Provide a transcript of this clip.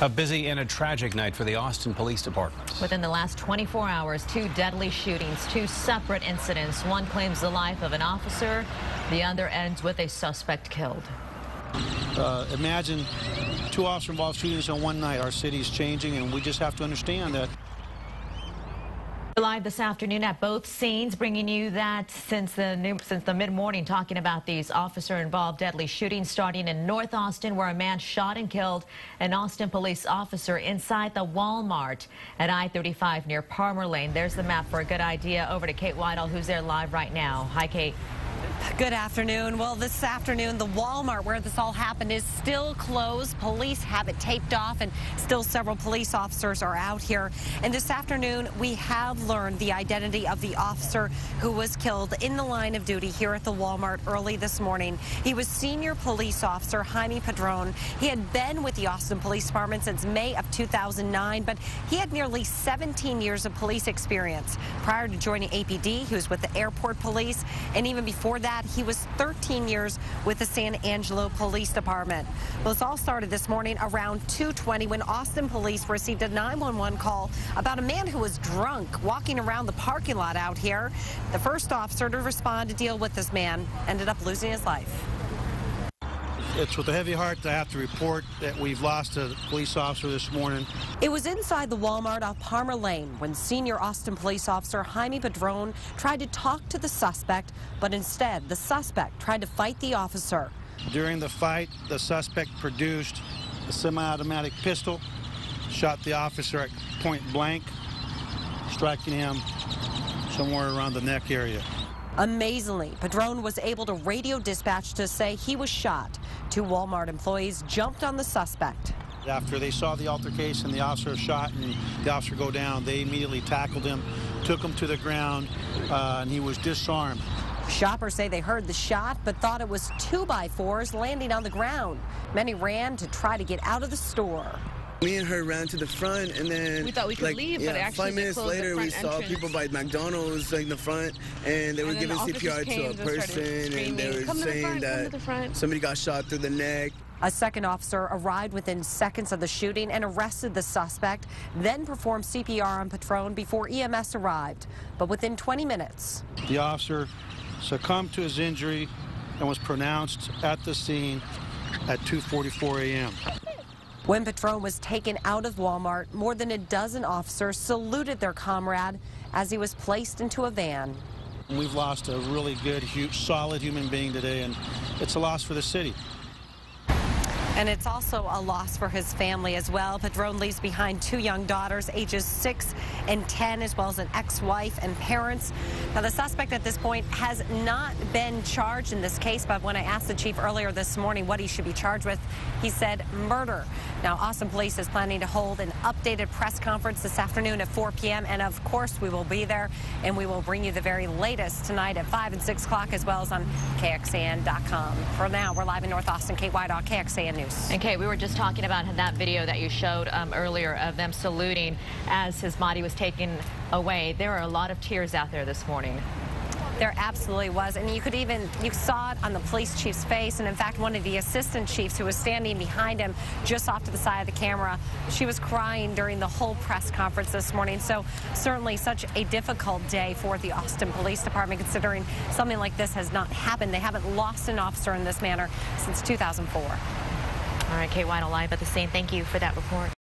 A busy and a tragic night for the Austin Police Department. Within the last 24 hours, 2 deadly shootings, 2 separate incidents. One claims the life of an officer. The other ends with a suspect killed. Imagine 2 officer-involved shootings in one night. Our city's changing, and we just have to understand that. Live this afternoon at both scenes, bringing you that since the mid-morning, talking about these officer-involved deadly shootings starting in North Austin, where a man shot and killed an Austin police officer inside the Walmart at I-35 near Palmer Lane. There's the map for a good idea. Over to Kate Whitehall, who's there live right now. Hi, Kate. Good afternoon. Well, this afternoon, the Walmart where this all happened is still closed. Police have it taped off, and still several police officers are out here. And this afternoon, we have learned the identity of the officer who was killed in the line of duty here at the Walmart early this morning. He was senior police officer Jaime Padron. He had been with the Austin Police Department since May of 2009, but he had nearly 17 years of police experience. Prior to joining APD, he was with the airport police, and even before that, he was 13 years with the San Angelo Police Department. Well, this all started this morning around 2:20 when Austin police received a 911 call about a man who was drunk walking around the parking lot out here. The first officer to respond to deal with this man ended up losing his life. It's with a heavy heart that I have to report that we've lost a police officer this morning. It was inside the Walmart off Palmer Lane when senior Austin police officer Jaime Padron tried to talk to the suspect, but instead the suspect tried to fight the officer. During the fight, the suspect produced a semi-automatic pistol, shot the officer at point blank, striking him somewhere around the neck area. Amazingly, Padron was able to radio dispatch to say he was shot. 2 Walmart employees jumped on the suspect. After they saw the altercation, the officer shot and the officer go down, they immediately tackled him, took him to the ground, and he was disarmed. Shoppers say they heard the shot but thought it was 2x4s landing on the ground. Many ran to try to get out of the store. Me and her ran to the front, and then we thought we could leave, but actually 5 minutes later we saw people by McDonald's in the front, and they were giving CPR to a person, and they were saying that somebody got shot through the neck. A second officer arrived within seconds of the shooting and arrested the suspect, then performed CPR on Padron before EMS arrived. But within 20 minutes, the officer succumbed to his injury and was pronounced at the scene at 2:44 a.m. When Padron was taken out of Walmart, more than a dozen officers saluted their comrade as he was placed into a van. We've lost a really good, solid human being today, and it's a loss for the city. And it's also a loss for his family as well. Padron leaves behind 2 young daughters, ages 6 and 10, as well as an ex-wife and parents. Now, the suspect at this point has not been charged in this case, but when I asked the chief earlier this morning what he should be charged with, he said murder. Now, Austin Police is planning to hold an updated press conference this afternoon at 4 p.m., and of course, we will be there, and we will bring you the very latest tonight at 5 and 6 o'clock, as well as on KXAN.com. For now, we're live in North Austin. Kate Whitehall, KXAN News. And Kate, we were just talking about that video that you showed earlier of them saluting as his body was taken away. There are a lot of tears out there this morning. There absolutely was, and you saw it on the police chief's face, and in fact, one of the assistant chiefs who was standing behind him just off to the side of the camera, she was crying during the whole press conference this morning. So certainly such a difficult day for the Austin Police Department, considering something like this has not happened. They haven't lost an officer in this manner since 2004. All right, Kate Whitehall live at the scene. Thank you for that report.